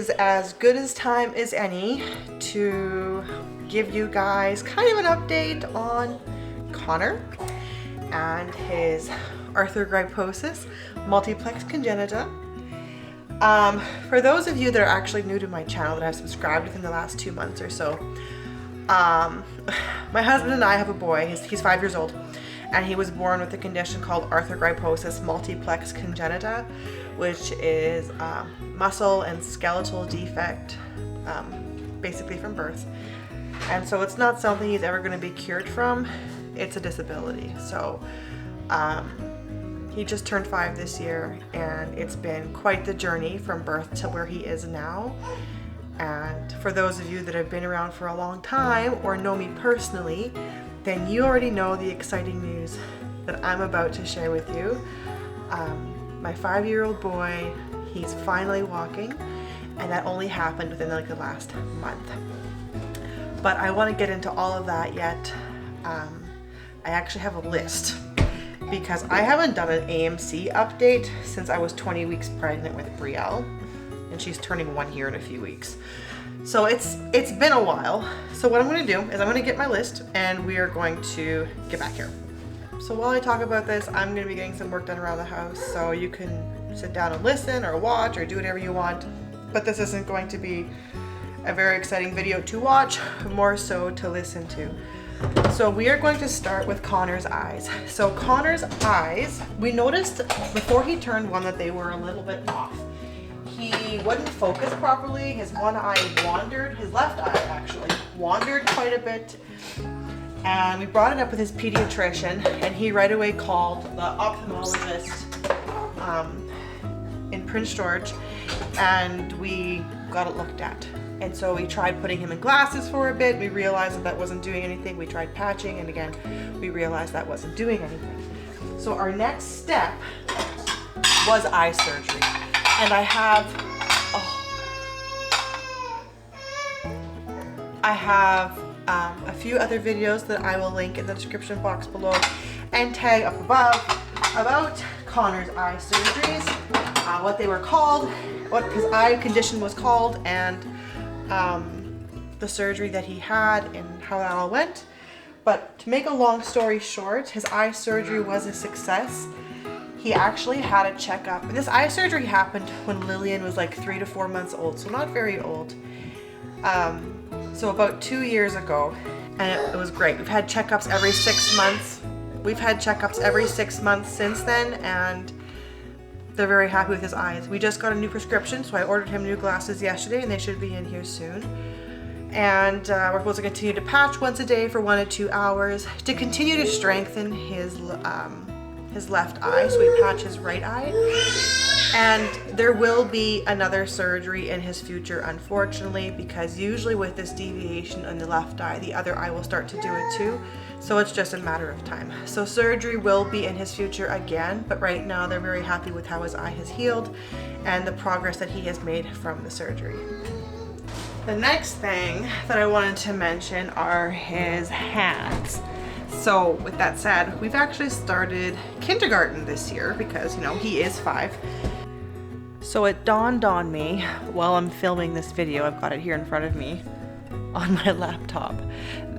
is as good as time as any to give you guys kind of an update on Connor and his arthrogryposis multiplex congenita. For those of you that are actually new to my channel that have subscribed within the last 2 months or so, my husband and I have a boy. He's 5 years old, and he was born with a condition called arthrogryposis multiplex congenita, which is muscle and skeletal defect, basically from birth. And so it's not something he's ever going to be cured from. It's a disability. So he just turned 5 this year, and it's been quite the journey from birth to where he is now. And for those of you that have been around for a long time or know me personally, then you already know the exciting news that I'm about to share with you. My 5-year-old boy, he's finally walking, and that only happened within like the last month. But I want to get into all of that yet. I actually have a list because I haven't done an AMC update since I was 20 weeks pregnant with Brielle, and she's turning 1 here in a few weeks. So it's been a while. So what I'm going to do is I'm going to get my list, and we are going to get back here. So while I talk about this, I'm going to be getting some work done around the house, so you can sit down and listen or watch or do whatever you want. But this isn't going to be a very exciting video to watch, more so to listen to. So we are going to start with Connor's eyes. So Connor's eyes, we noticed before he turned 1 that they were a little bit off. He wouldn't focus properly. His one eye wandered, his left eye actually, wandered quite a bit. And we brought it up with his pediatrician, and he right away called the ophthalmologist in Prince George, and we got it looked at. And so we tried putting him in glasses for a bit. We realized that that wasn't doing anything. We tried patching, and again, we realized that wasn't doing anything. So our next step was eye surgery. And I have a few other videos that I will link in the description box below and tag up above about Connor's eye surgeries, what they were called, what his eye condition was called, and the surgery that he had and how that all went. But to make a long story short, his eye surgery was a success. He actually had a checkup. This eye surgery happened when Lillian was like 3 to 4 months old, so not very old. So about 2 years ago, and it was great. We've had checkups every 6 months. We've had checkups every 6 months since then, and they're very happy with his eyes. We just got a new prescription, so I ordered him new glasses yesterday, and they should be in here soon. And we're supposed to continue to patch once a day for 1 to 2 hours to continue to strengthen his left eye, so we patch his right eye. And there will be another surgery in his future, unfortunately, because usually with this deviation on the left eye, the other eye will start to do it too. So it's just a matter of time. So surgery will be in his future again, but right now they're very happy with how his eye has healed and the progress that he has made from the surgery. The next thing that I wanted to mention are his hands. So with that said, we've actually started kindergarten this year because, you know, he is 5. So it dawned on me while I'm filming this video, I've got it here in front of me on my laptop,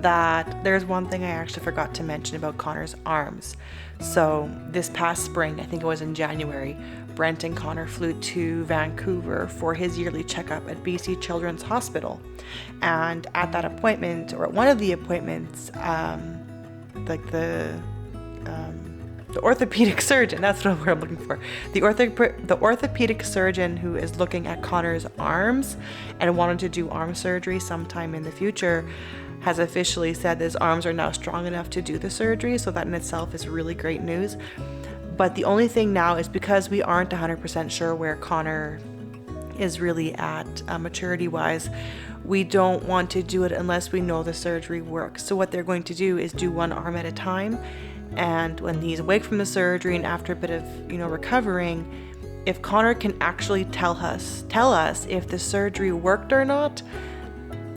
that there's one thing I actually forgot to mention about Connor's arms. So this past spring, I think it was in January, Brent and Connor flew to Vancouver for his yearly checkup at BC Children's Hospital. And at that appointment, or at one of the appointments, like the orthopedic surgeon, that's what I'm looking for. The orthopedic surgeon who is looking at Connor's arms and wanted to do arm surgery sometime in the future has officially said his arms are now strong enough to do the surgery, so that in itself is really great news. But the only thing now is because we aren't 100% sure where Connor is really at maturity-wise, we don't want to do it unless we know the surgery works. So what they're going to do is do one arm at a time, and when he's awake from the surgery and after a bit of, recovering, if Connor can actually tell us if the surgery worked or not.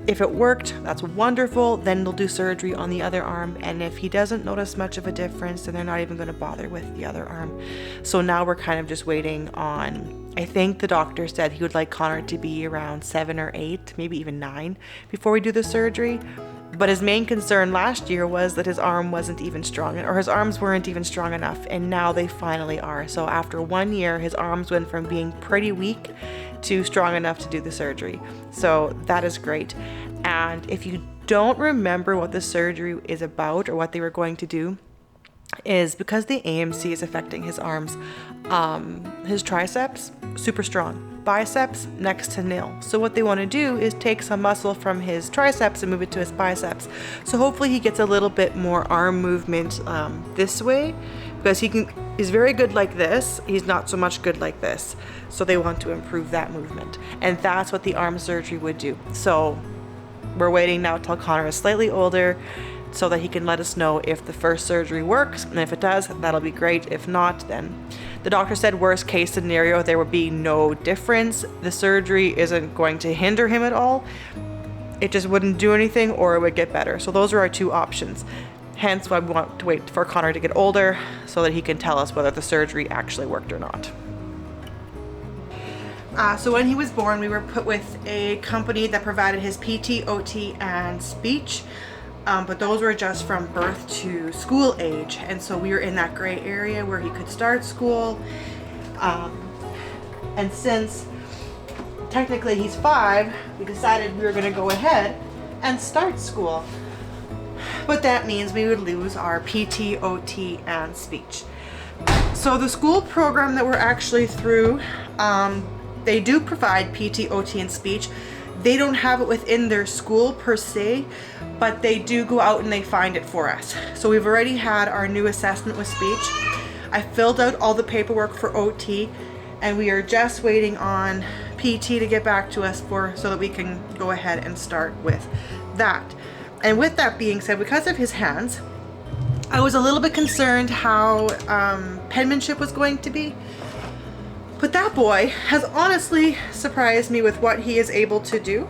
If it worked, that's wonderful, then they'll do surgery on the other arm, and if he doesn't notice much of a difference, then they're not even going to bother with the other arm. So now we're kind of just waiting on I think the doctor said he would like Connor to be around 7 or 8, maybe even 9 before we do the surgery. But his main concern last year was that his arm wasn't even strong, or his arms weren't even strong enough, and now they finally are. So after 1 year, his arms went from being pretty weak to strong enough to do the surgery. So that is great. And if you don't remember what the surgery is about or what they were going to do, is because the AMC is affecting his arms. His triceps, super strong. Biceps, next to nil. So what they want to do is take some muscle from his triceps and move it to his biceps. So hopefully he gets a little bit more arm movement this way, because he's very good like this. He's not so much good like this. So they want to improve that movement. And that's what the arm surgery would do. So we're waiting now till Connor is slightly older, so that he can let us know if the first surgery works, and if it does, that'll be great. If not, then the doctor said worst case scenario, there would be no difference. The surgery isn't going to hinder him at all. It just wouldn't do anything, or it would get better. So those are our two options. Hence why we want to wait for Connor to get older so that he can tell us whether the surgery actually worked or not. So when he was born, we were put with a company that provided his PT, OT, and speech. But those were just from birth to school age, and so we were in that gray area where he could start school. And since technically he's 5, we decided we were going to go ahead and start school. But that means we would lose our PT, OT, and speech. So the school program that we're actually through, they do provide PT, OT, and speech. They don't have it within their school per se, but they do go out and they find it for us. So we've already had our new assessment with speech. I filled out all the paperwork for OT, and we are just waiting on PT to get back to us so that we can go ahead and start with that. And with that being said, because of his hands, I was a little bit concerned how penmanship was going to be. But that boy has honestly surprised me with what he is able to do,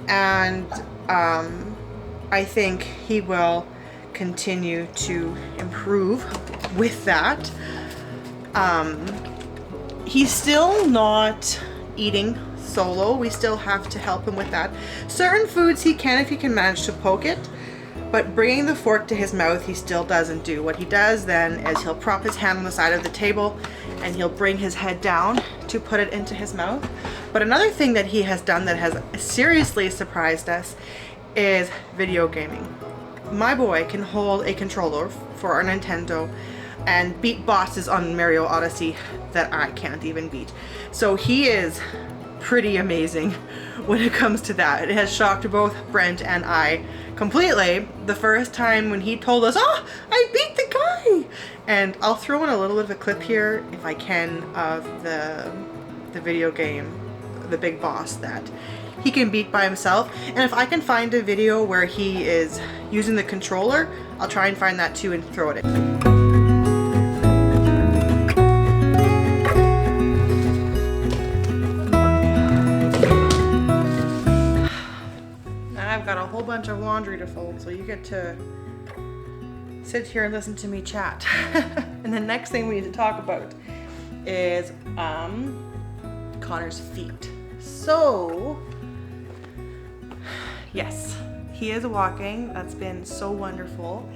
and I think he will continue to improve with that. He's still not eating solo. We still have to help him with that. Certain foods he can if he can manage to poke it, but bringing the fork to his mouth he still doesn't do. What he does then is he'll prop his hand on the side of the table and he'll bring his head down to put it into his mouth. But another thing that he has done that has seriously surprised us is video gaming. My boy can hold a controller for our Nintendo and beat bosses on Mario Odyssey that I can't even beat. So he is pretty amazing when it comes to that. It has shocked both Brent and I completely the first time when he told us, "Oh, I beat the guy!" And I'll throw in a little bit of a clip here, if I can, of the video game, the big boss that he can beat by himself. And if I can find a video where he is using the controller, I'll try and find that too and throw it in. I've got a whole bunch of laundry to fold, so you get to sit here and listen to me chat. And the next thing we need to talk about is Connor's feet. So yes, he is walking. That's been so wonderful.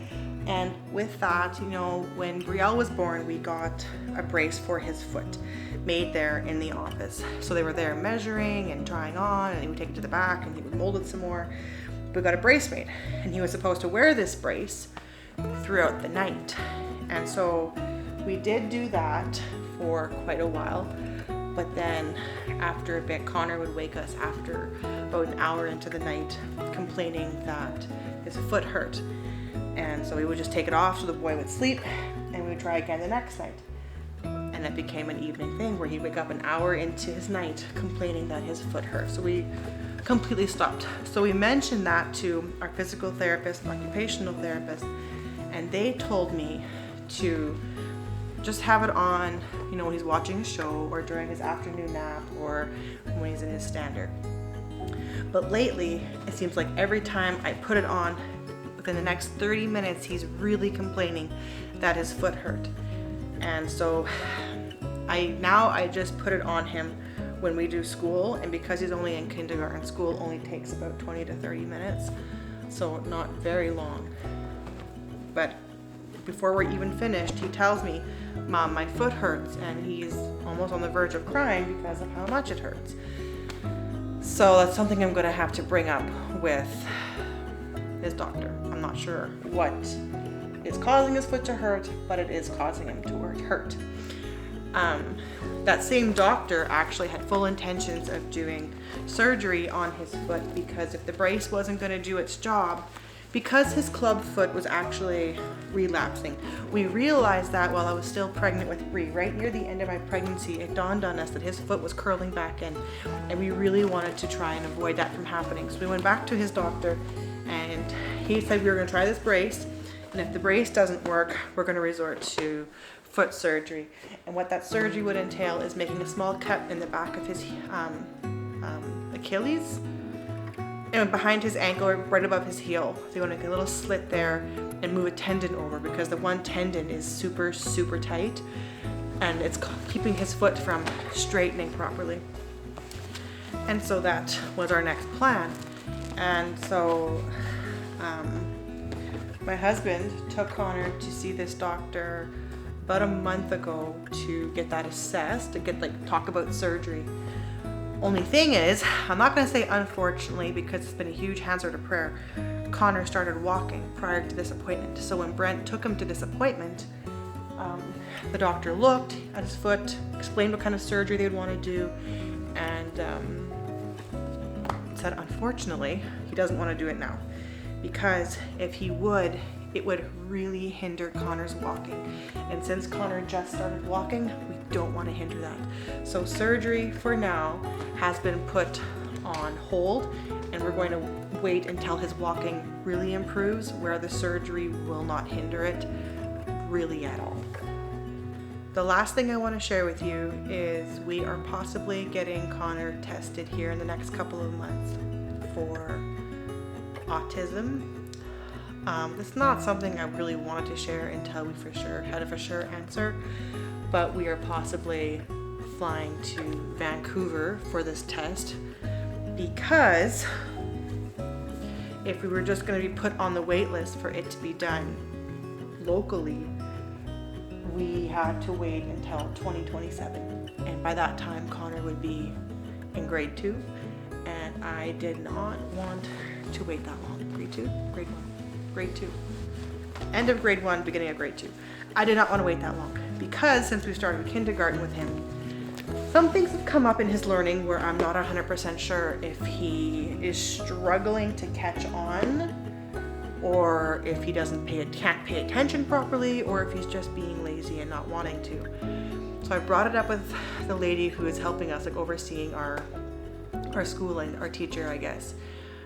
And with that, you know, when Brielle was born, we got a brace for his foot made there in the office. So they were there measuring and trying on, and he would take it to the back and he would mold it some more. We got a brace made, and he was supposed to wear this brace throughout the night. And so we did do that for quite a while. But then after a bit, Connor would wake us after about an hour into the night complaining that his foot hurt. And so we would just take it off so the boy would sleep, and we would try again the next night. And it became an evening thing where he'd wake up an hour into his night complaining that his foot hurt. So we completely stopped. So we mentioned that to our physical therapist, occupational therapist, and they told me to just have it on, you know, when he's watching a show or during his afternoon nap or when he's in his standard. But lately, it seems like every time I put it on, within the next 30 minutes, he's really complaining that his foot hurt. And so I just put it on him when we do school, and because he's only in kindergarten, school only takes about 20 to 30 minutes, so not very long. But before we're even finished, he tells me, "Mom, my foot hurts," and he's almost on the verge of crying because of how much it hurts. So that's something I'm gonna have to bring up with his doctor. I'm not sure what is causing his foot to hurt, but it is causing him to hurt. That same doctor actually had full intentions of doing surgery on his foot, because if the brace wasn't going to do its job, because his club foot was actually relapsing. We realized that while I was still pregnant with Bree. Right near the end of my pregnancy, it dawned on us that his foot was curling back in, and we really wanted to try and avoid that from happening. So we went back to his doctor, and he said we were going to try this brace, and if the brace doesn't work, we're going to resort to foot surgery. And what that surgery would entail is making a small cut in the back of his Achilles and behind his ankle, right above his heel. So you want to make a little slit there and move a tendon over, because the one tendon is super, super tight, and it's keeping his foot from straightening properly. And so that was our next plan. And so my husband took Connor to see this doctor about a month ago to get that assessed, to get talk about surgery. Only thing is, I'm not going to say unfortunately, because it's been a huge answer to prayer, Connor started walking prior to this appointment. So when Brent took him to this appointment, the doctor looked at his foot, explained what kind of surgery they would want to do, and said unfortunately he doesn't want to do it now, because if he would, it would really hinder Connor's walking. And since Connor just started walking, we don't want to hinder that. So surgery for now has been put on hold, and we're going to wait until his walking really improves, where the surgery will not hinder it really at all. The last thing I want to share with you is we are possibly getting Connor tested here in the next couple of months for autism. It's not something I really wanted to share until we for sure had a for sure answer, but we are possibly flying to Vancouver for this test, because if we were just going to be put on the wait list for it to be done locally, we had to wait until 2027, and by that time Connor would be in grade 2, and I did not want to wait that long. Grade 2? Grade 1? Grade 2. End of grade 1, beginning of grade 2. I did not want to wait that long, because since we started kindergarten with him, some things have come up in his learning where I'm not 100% sure if he is struggling to catch on, or if he can't pay attention properly, or if he's just being lazy and not wanting to. So I brought it up with the lady who is helping us, overseeing our schooling, our teacher, I guess.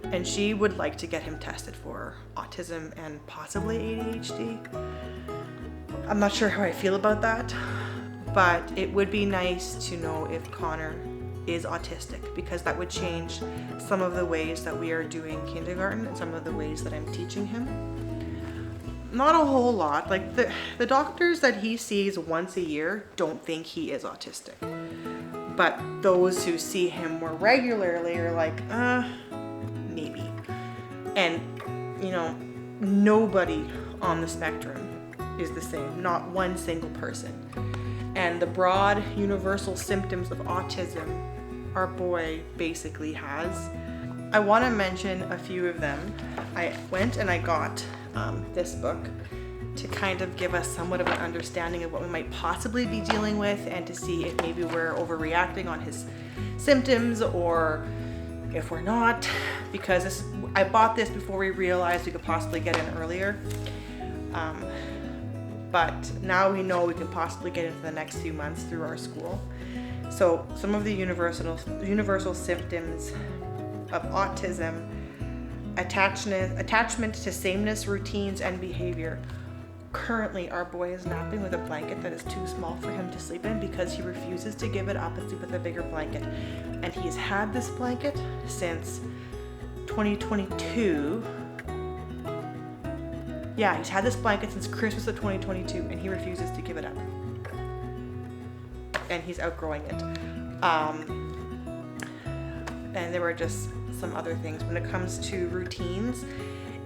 And she would like to get him tested for autism and possibly ADHD. I'm not sure how I feel about that, but it would be nice to know if Connor is autistic, because that would change some of the ways that we are doing kindergarten and some of the ways that I'm teaching him. Not a whole lot. The doctors that he sees once a year don't think he is autistic. But those who see him more regularly are like, maybe. And, nobody on the spectrum is the same. Not one single person. And the broad universal symptoms of autism our boy basically has. I want to mention a few of them. I went and I got this book to kind of give us somewhat of an understanding of what we might possibly be dealing with, and to see if maybe we're overreacting on his symptoms or if we're not, because I bought this before we realized we could possibly get in earlier. But now we know we can possibly get into the next few months through our school. So some of the universal symptoms of autism: attachment to sameness, routines, and behavior. Currently, our boy is napping with a blanket that is too small for him to sleep in, because he refuses to give it up and sleep with a bigger blanket. And he's had this blanket since 2022. Yeah, he's had this blanket since Christmas of 2022, and he refuses to give it up. and he's outgrowing it. And there were just some other things. When it comes to routines,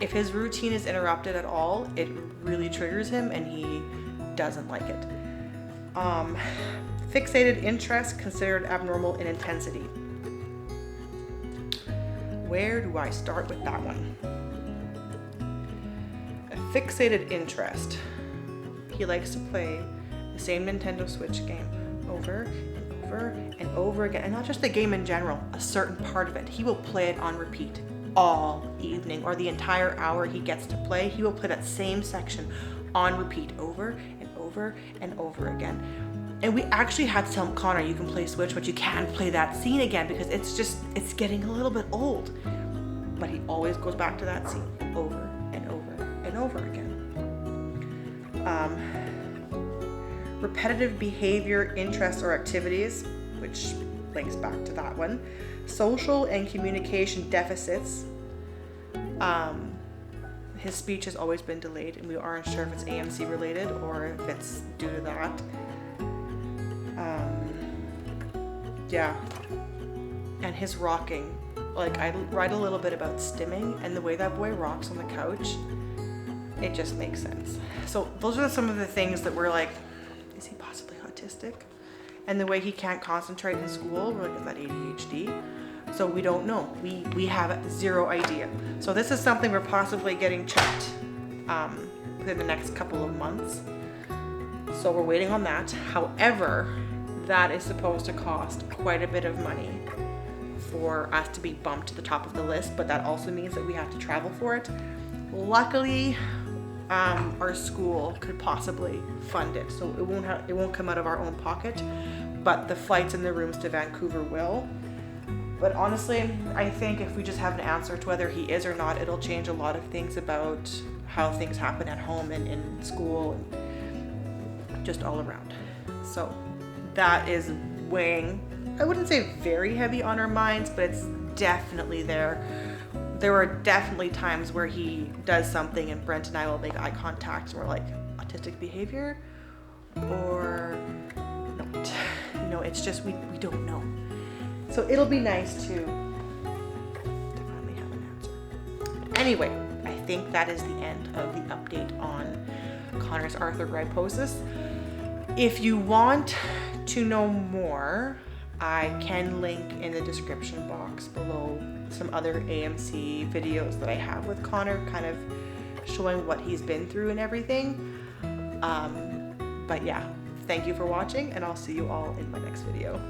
if his routine is interrupted at all, it really triggers him and he doesn't like it. Fixated interest considered abnormal in intensity. Where do I start with that one? A fixated interest. He likes to play the same Nintendo Switch game over and over and over again. And not just the game in general, a certain part of it. He will play it on repeat all evening, or the entire hour he gets to play. He will play that same section on repeat over and over and over again. And we actually had to tell him, Connor, you can play Switch, but you can't play that scene again because it's getting a little bit old. But he always goes back to that scene over and over and over again. Repetitive behavior, interests, or activities, which links back to that one. Social and communication deficits. His speech has always been delayed, and we aren't sure if it's AMC related or if it's due to that. Yeah. And his rocking. Like, I write a little bit about stimming, and the way that boy rocks on the couch, it just makes sense. So those are some of the things that we're like, is he possibly autistic? And the way he can't concentrate in school, we're like, is that ADHD? So we don't know. We have zero idea. So this is something we're possibly getting checked within the next couple of months. So we're waiting on that. However, that is supposed to cost quite a bit of money for us to be bumped to the top of the list, but that also means that we have to travel for it. Luckily, our school could possibly fund it, so it won't come out of our own pocket, but the flights and the rooms to Vancouver will. But honestly, I think if we just have an answer to whether he is or not, it'll change a lot of things about how things happen at home and in school and just all around. So that is weighing, I wouldn't say very heavy on our minds, but it's definitely there. There are definitely times where he does something and Brent and I will make eye contact and we're like, autistic behavior or not? You know, it's just, we don't know. So it'll be nice to finally have an answer. Anyway, I think that is the end of the update on Connor's arthrogryposis. If you want to know more, I can link in the description box below some other AMC videos that I have with Connor, kind of showing what he's been through and everything. But yeah, thank you for watching, and I'll see you all in my next video.